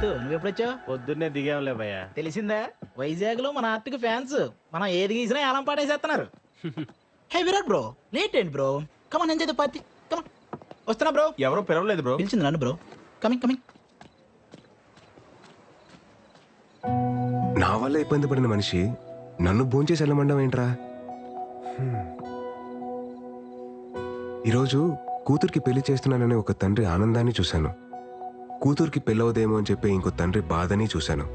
రైతు నువ్వు ఎప్పుడొచ్చావు? పొద్దున్నే దిగాంలే భయ్య. తెలిసిందా, వైజాగ్ లో మన ఆర్టిక్ ఫ్యాన్స్ మనం ఏది గీసినా ఏలం పాటేసేస్తున్నారు. హే విరాట్ బ్రో, లేట్ ఏంటి bro? Come on enjoy the party. Come on. వస్తున్నా బ్రో. ఎవరో పిలవలేదు బ్రో. పిలిచింది నన్ను బ్రో. Coming coming. నా వల్ల ఇబ్బంది పడిన మనిషి నన్ను భోంచేసి వెళ్ళమండం ఏంట్రా? ఈరోజు కూతురికి పెళ్లి చేస్తున్నానని ఒక తండ్రి ఆనందాన్ని చూశాను. కూతురికి పెళ్ళవదేమో అని చెప్పి ఇంకో తండ్రి బాధని చూశాను.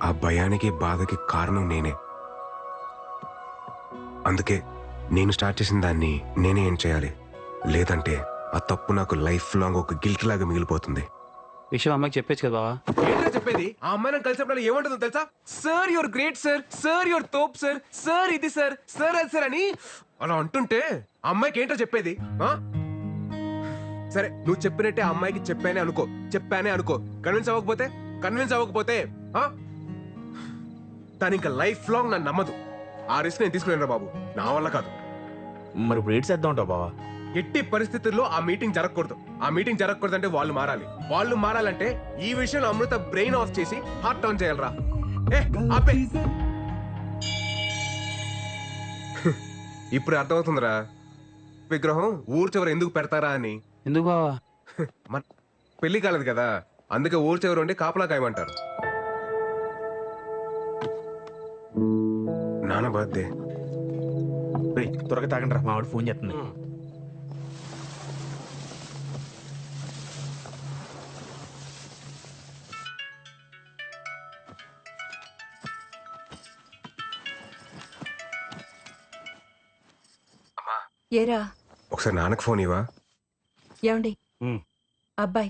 ఆ భయానికి బాధకి కారణం నేనే. అందుకే నేను స్టార్ట్ చేసిన దాన్ని నేనే ఏం చేయాలి. లేదంటే ఆ తప్పు నాకు లైఫ్ లాంగ్ ఒక గిల్ట్ లాగా మిగిలిపోతుంది. విషయం అమ్మకి చెప్పేచ్చు కదా బావా. ఏంటో చెప్పేది? ఆ అమ్మాయి నన్ను కలిసినప్పుడు ఏమంటుందో తెలుసా? Sir your great sir, sir your తోప్ సార్, సార్ ఇది సార్, సార్ అది సార్ అని అలా అంటుంటే ఆ అమ్మాయికి ఏంటో చెప్పేది? సరే నువ్వు చెప్పినట్టే ఆ అమ్మాయికి చెప్పానే అనుకో. కన్విన్స్ అవ్వకపోతే తను ఇంకా లైఫ్ లాంగ్ నన్ను నమ్మదు. ఆ రిస్క్ నేను తీసుకున్నాను బాబు, నా వల్ల కాదు. మరి ఇప్పుడు ఏడ్ చేద్దాం ఉంటావు బావా? ఎట్టి పరిస్థితుల్లో ఆ మీటింగ్ జరగకూడదు. అంటే వాళ్ళు మారాలంటే ఈ విషయంలో అమృత బ్రెయిన్ ఆఫ్ చేసి హార్ట్ ఆన్ చేయాలరా. ఆపే. ఇప్పుడు అర్థమవుతుందిరా విగ్రహం ఊరు చివర ఎందుకు పెడతారా అని. ఎందుకు బావా? పెళ్లి కాలేదు కదా, అందుకే ఊరు చివర ఉండి కాపలా కాయమంటారు. నాన్న బర్త్డే. త్వరగా తాగండి రా, మావాడు ఫోన్ చేస్తుంది. ఏరా ఒకసారి నాన్నకు ఫోన్ ఇవ్వా? ఏమండి అబ్బాయి?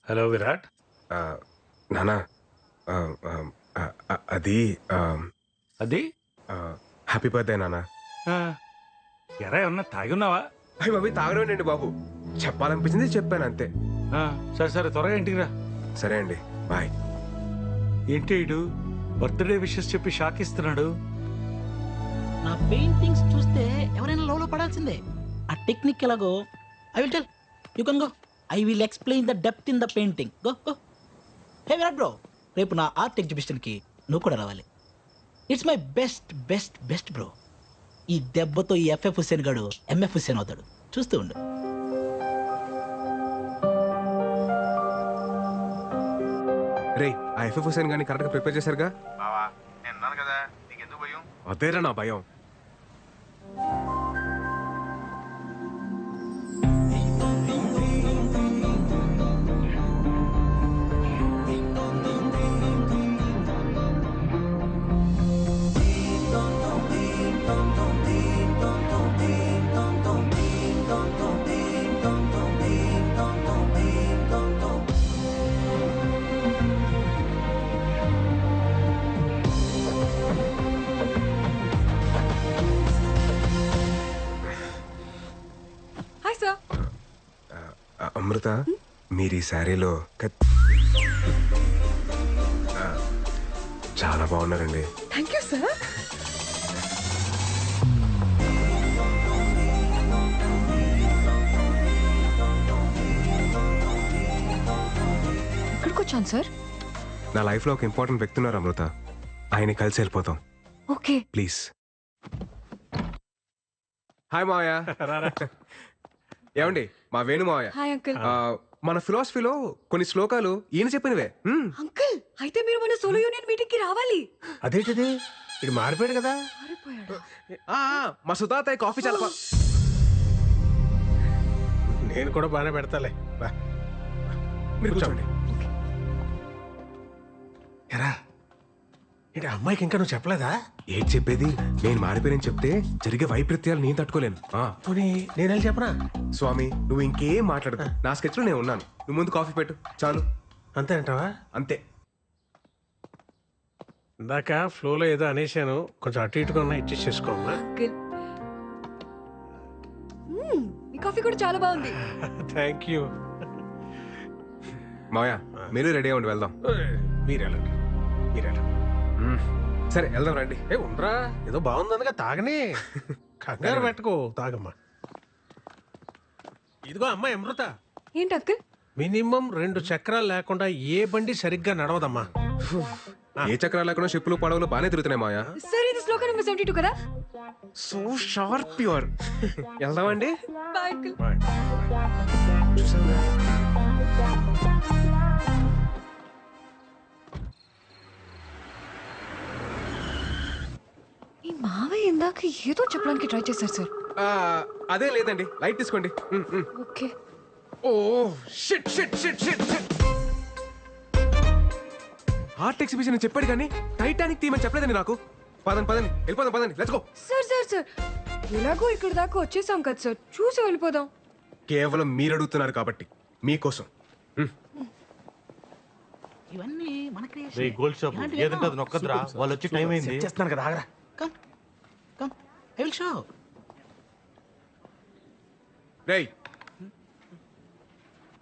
హలో విరాట్. నానా అది అది హ్యాపీ బర్త్డే నానా. ఎరా ఏమన్నా తాగి ఉన్నావా? అయ్యి బాబు తాగడండి బాబు, చెప్పాలనిపించింది చెప్పాను అంతే. సరే సరే త్వరగా ఇంటికి రా. సరే అండి, బాయ్. ఏంటి ఇడు బర్త్డే విషెస్ చెప్పి షాక్ ఇస్తున్నాడు? నా పెయింటింగ్స్ చూస్తే ఎవరైనా లోలో పడాల్సిందే. ఆ టెక్నిక్ ఎలాగో I will tell. You can go. I will explain the depth in the painting. Go go. Hey Virat bro, రేపు నా ఆర్ట్ ఎగ్జిబిషన్కి నువ్వు కూడా రావాలి. It's my best best best bro. ఈ దెబ్బతో ఈ ఎఫ్ఎఫ్ హుస్సేన్ గాడు ఎంఎఫ్ హుస్సేన్ అవుతాడు, చూస్తూ ఉండు. రే, ఆ ఎఫ్ఎఫ్ హుసేన్ గాని కరెక్ట్ గా ప్రిపేర్ చేశారుగా? బావా నేను ఉన్నాను కదా, నీకెందుకు భయం? అదేరా నా భయం. అమృత, మీరు ఈ శారీలో చాలా బాగున్నారండి. Thank you sir. ఎక్కడికి వచ్చాను సార్? నా లైఫ్ లో ఒక ఇంపార్టెంట్ వ్యక్తి ఉన్నారు అమృత, ఆయన కలిసి వెళ్ళిపోతాం. Okay please. హాయ్ మావయ్య. ఏమండి, మా వేణు మావయ్య. Hi uncle. మన ఫిలాసఫీలో కొన్ని శ్లోకాలు ఈయన చెప్పినవే. అంకుల్ అయితే మీరు మన సోలో యూనియన్ మీటింగ్ కి రావాలి. అదేంటిది, ఇది మారిపోయాడు కదా? మారిపోయాడు. మా సుతాతయ్య కాఫీ చాలా నేను కూడా బాగానే పెడతాలే. మీరు కూర్చోండి. ఎరా ఏంటి అమ్మాయికి ఇంకా నువ్వు చెప్పలేదా? ఏంటి చెప్పేది? నేను మారిపోయానని చెప్తే జరిగే వైపరీత్యాలు నేను తట్టుకోలేను. పోనీ నేను వెళ్ళి చెప్పనా? స్వామి, నువ్వు ఇంకేం మాట్లాడదు. నా స్కెచ్ లో నేను ఉన్నాను. నువ్వు ముందు కాఫీ పెట్టు చాలు. అంతే అంటావా? అంతే. ఇందాక ఫ్లోలో ఏదో అనేశాను, కొంచెం అటు ఇటుగా ఉన్నా ఇచ్చేసి చేసుకోమ్మా. ఈ కాఫీ కూడా చాలా బాగుంది. Thank you. మావయ్య, మీరు రెడీ అవ్వండి, వెళ్దాం. మీరు వెళ్ళండి. సరే వెళ్దాం రండి. ఉండరా, ఏదో బాగుందనగా తాగనే. కంగారు పెట్టుకో, తాగమ్మా. ఇదిగో అమ్మాయి అమృత, ఏంటి అంకుల్? మినిమం 2 చక్రాలు లేకుండా ఏ బండి సరిగ్గా నడవదమ్మా. ఏ చక్రాలు లేకుండా షిప్పులు పడవలు బాగానే తిరుగుతున్నాయి మాయా. సార్ ఇది శ్లోక నెంబర్ 72 కదా? So sharp your. వెళ్దామండి. Bye uncle. ఈ మావయ్య ఇందాక ఏదో చెప్పడానికి ట్రై చేశారు సార్. అదే లేదండి, లైట్ తీసుకోండి. Okay. Oh shit shit shit shit shit. Art exhibition చెప్పాడు కానీ టైటానిక్ థీమ్ అని చెప్పలేదండి నాకు. పదండి పదండి వెళ్ళిపోదాం, పదండి let's go. Sir sir sir ఎలాగో ఇక్కడ దాకా వచ్చేసాం కదా సార్, చూసి వెళ్ళిపోదాం. కేవలం మీరు అడుగుతున్నారు కాబట్టి మీకోసం. ఇవన్నీ మన రే గోల్డ్ షాప్ ఏదంటే అది నొక్కదురా, వాళ్ళు వచ్చి టైం అయింది. చేస్తున్నాను కదా, ఆగరా. Come come I will show. రేయ్,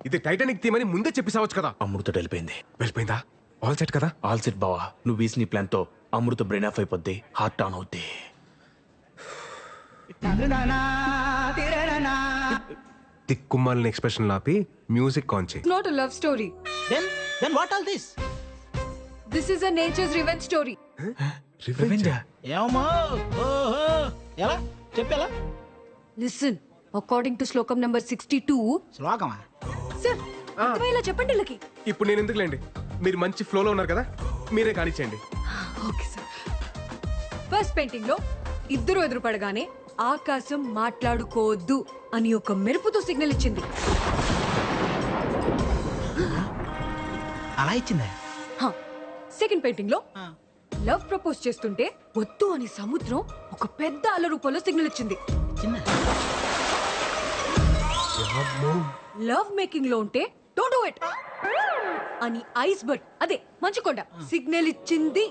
ఇది టైటానిక్ థీమ్ అని ముందే చెప్పేసావచ్చు కదా. అమృత వెళ్ళిపోయింది. వెళ్ళిపోయిందా? ఆల్ సెట్ కదా? ఆల్ సెట్ బావా. నువ్వు వేసిన నీ ప్లాన్ తో అమృత బ్రెయిన్ ఆఫ్ అయిపోద్ది, హార్ట్ ఆన్ అవుద్ది. తిక్కుమాలిన ఎక్స్ప్రెషన్ లాపి మ్యూజిక్ ఆన్ చేయి. Not a love story. Then what all this? This is a nature's revenge story. ఏమో ఓహో ఎలా చెప్పేలా? లిసన్, అకార్డింగ్ టు శ్లోకం నెంబర్ 62. శ్లోకమా? సార్ ఇలా చెప్పండి వీళ్ళకి. ఇప్పుడు నేను ఎందుకులేండి, మీరు మంచి ఫ్లోలో ఉన్నారు కదా, మీరే కానిచ్చేయండి. Okay sir. ఫస్ట్ పెయింటింగ్ లో ఇద్దరు ఎదురుపడగానే ఆకాశం మాట్లాడుకోవద్దు అని ఒక మెరుపుతో సిగ్నల్ ఇచ్చింది. అలా ఇచ్చిందా? సెకండ్ పెయింటింగ్ లో లవ్ ప్రపోజ్ చేస్తుంటే వద్దు అని సముద్రం ఒక పెద్ద అల రూపంలో సిగ్నల్ ఇచ్చింది. చిన్న లవ్ మేకింగ్ లో ఉంటే డోంట్ డూ ఇట్ అని ఐస్ బర్డ్, అదే మంచుకొండ, సిగ్నల్ ఇచ్చింది.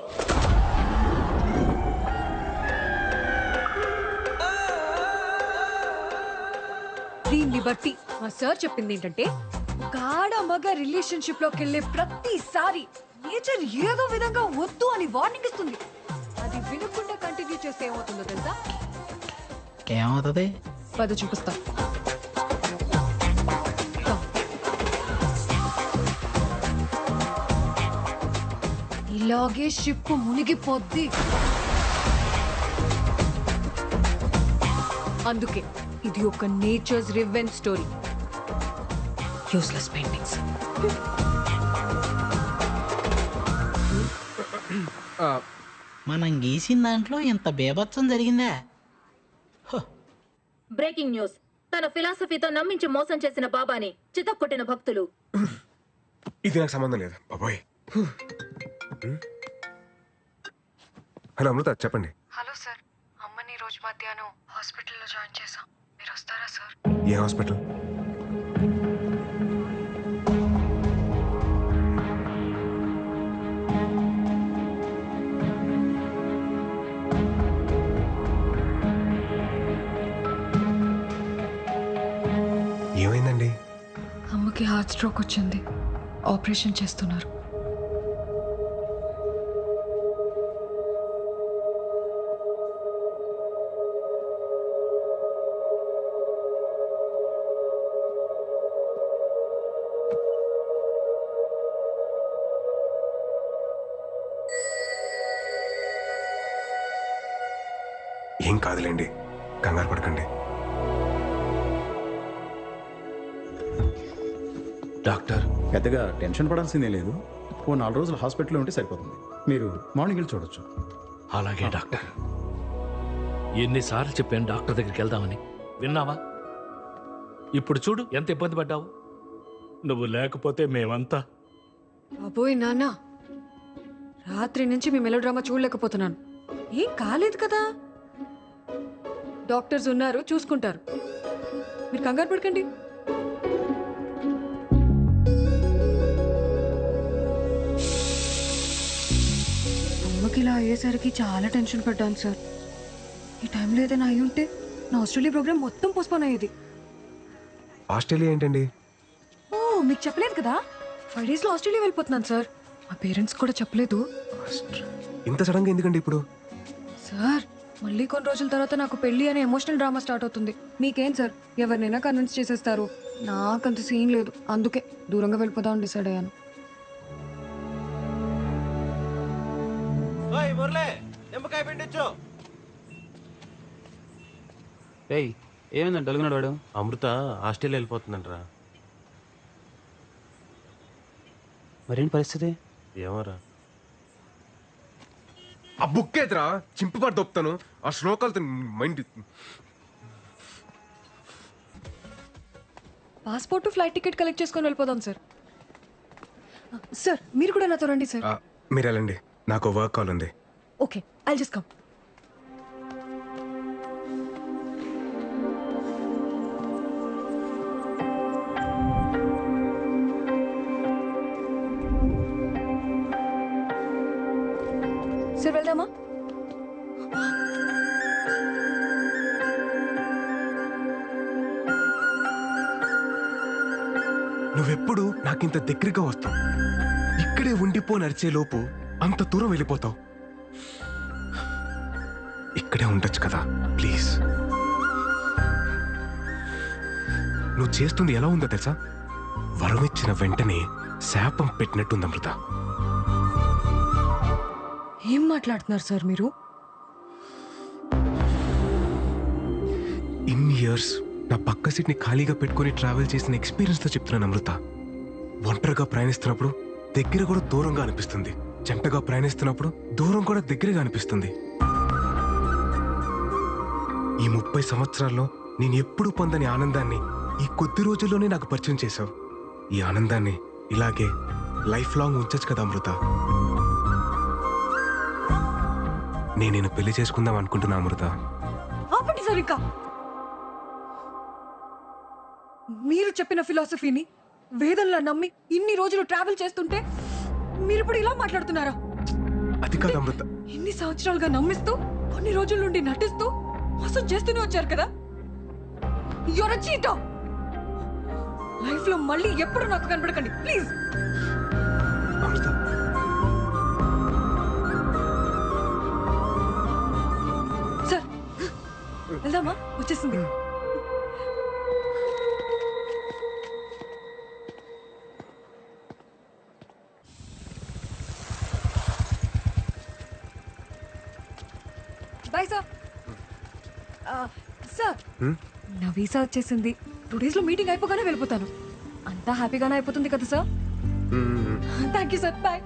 దీన్ని బట్టి మా సార్ చెప్పింది ఏంటంటే, గాఢ మగ రిలేషన్షిప్ లోకి వెళ్ళే ప్రతిసారి నేచర్ ఏదో విధంగా వద్దు అని వార్నింగ్ ఇస్తుంది. అది వినకుండా కంటిన్యూ చేస్తే ఏమవుతుందో తెలుసా? ఏమవుతుంది? పద చూపిస్తా. ఇలాగే షిప్ మునిగిపోద్ది. అందుకే ఇది ఒక nature's revenge story. Useless paintings. మనం గీసిన దాంట్లో ఇంత బేభత్సం జరిగిందా? Breaking news. తన ఫిలాసఫీతో నమ్మించి మోసం చేసిన బాబాని చితక్కొట్టిన భక్తులు. ఇది నాకు సంబంధం లేదు బాబోయ్. హలో అమృత, చెప్పండి. హలో సార్, అమ్మని రోజు మధ్యాహ్నం హాస్పిటల్లో జాయిన్ చేశాం. మీరు వస్తారా సార్? ఏ హాస్పిటల్? ఏమైందండి? అమ్మకి హార్ట్ స్ట్రోక్ వచ్చింది, ఆపరేషన్ చేస్తున్నారు. ఏం కాదులేండి, కంగారు పడకండి. డాక్టర్ పెద్దగా టెన్షన్ పడాల్సిందే లేదు. ఓ 4 రోజులు హాస్పిటల్లో ఉంటే సరిపోతుంది. మీరు మార్నింగ్ వెళ్ళి చూడొచ్చు. అలాగే డాక్టర్. ఎన్నిసార్లు చెప్పాను డాక్టర్ దగ్గరికి వెళ్దామని, విన్నావా? ఇప్పుడు చూడు ఎంత ఇబ్బంది పడ్డావు. నువ్వు లేకపోతే మేమంతా. అబ్బోయ్ నాన్న, రాత్రి నుంచి మీ మెలోడ్రామా చూడలేకపోతున్నాను. ఏం కాలేదు కదా, డాక్టర్స్ ఉన్నారు, చూసుకుంటారు. మీరు కంగారు పడకండి. అమ్మకి ఇలా అయ్యేసరికి చాలా టెన్షన్ పడ్డాను సార్. ఈ టైంలో ఏదైనా అయి ఉంటే నా ఆస్ట్రేలియా ప్రోగ్రామ్ మొత్తం పోస్ట్పోన్ అయ్యేది. ఆస్ట్రేలియా ఏంటండి? ఓ, మీకు చెప్పలేదు కదా, 5 days లో ఆస్ట్రేలియా వెళ్ళిపోతున్నాను సార్. మా పేరెంట్స్ కూడా చెప్పలేదు. ఇంత సడన్ గా ఎందుకండి ఇప్పుడు? సార్, మళ్ళీ కొన్ని రోజుల తర్వాత నాకు పెళ్లి అనే ఎమోషనల్ డ్రామా స్టార్ట్ అవుతుంది. మీకేం సార్, ఎవరినైనా కన్విన్స్ చేసేస్తారు. నాకంత సీన్ లేదు, అందుకే దూరంగా వెళ్ళిపోదామని డిసైడ్ అయ్యాను. ఏయ్ ఏమైందండి అడుగున్నాడు వాడు? అమృత ఆస్ట్రేలియా వెళ్ళిపోతుందంటరా. మరేంటి పరిస్థితి? ఏమరా ఆ బుక్ ఎదురా చింపిపాటు దొప్పుతాను ఆ శ్లోకాలతో mind. Passport flight ticket collect చేసుకొని వెళ్ళిపోదాం సార్. సార్ మీరు కూడా నాతో రండి సార్. మీరు వెళ్ళండి, నాకు వర్క్ కాల్ ఉంది. Okay, I'll just come. Sir వెళ్దామా? నువ్వెప్పుడు నాకింత దగ్గరగా వస్తావు, ఇక్కడే ఉండిపో నడిచే లోపు అంత దూరం వెళ్ళిపోతావు. ఇక్కడే ఉండొచ్చు కదా ప్లీజ్. నువ్వు చేస్తుంది ఎలా ఉందో తెలుసా? వరం ఇచ్చిన వెంటనే శాపం పెట్టినట్టుంది అమృత. ఏం మాట్లాడుతున్నారు సార్ మీరు? ఇన్ని ఇయర్స్ నా పక్క సీట్ని ఖాళీగా పెట్టుకుని ట్రావెల్ చేసిన ఎక్స్పీరియన్స్తో చెప్తున్నాను అమృత. ఒంటరిగా ప్రయాణిస్తున్నప్పుడు దగ్గర కూడా దూరంగా అనిపిస్తుంది, జంటగా ప్రయాణిస్తున్నప్పుడు దూరం కూడా దగ్గరగా అనిపిస్తుంది. ఈ 30 సంవత్సరాల్లో నేను ఎప్పుడూ పొందని ఆనందాన్ని ఈ కొద్ది రోజుల్లోనే నాకు పరిచయం చేశావు. ఈ ఆనందాన్ని ఇలాగే లైఫ్ లాంగ్ ఉంచచ్చు కదా అమృత. నేను పెళ్లి చేసుకుందాం అనుకుంటున్నా అమృత. ఆపండి సార్, ఇంకా మీరు చెప్పిన ఫిలాసఫీని వేదంలా నమ్మి ఇన్ని రోజులు ట్రావెల్ చేస్తుంటే మీరు ఇప్పుడు ఇలా మాట్లాడుతున్నారా? అది కాదు అమృత. ఇన్ని సంవత్సరాలుగా నమ్మిస్తూ కొన్ని రోజుల నుండి నటిస్తూ మోసం చేస్తూనే వచ్చారు కదా. Your cheater. లైఫ్ లో మళ్ళీ ఎప్పుడు నాకు కనబడకండి ప్లీజ్. అమృత సార్ వెళ్దామా? వచ్చేసింది. Bye sir. సార్ నా వీసా వచ్చేసింది. 2 days లో మీటింగ్ అయిపోగానే వెళ్ళిపోతాను. అంతా హ్యాపీగానే అయిపోతుంది కదా sir? Thank you sir, bye.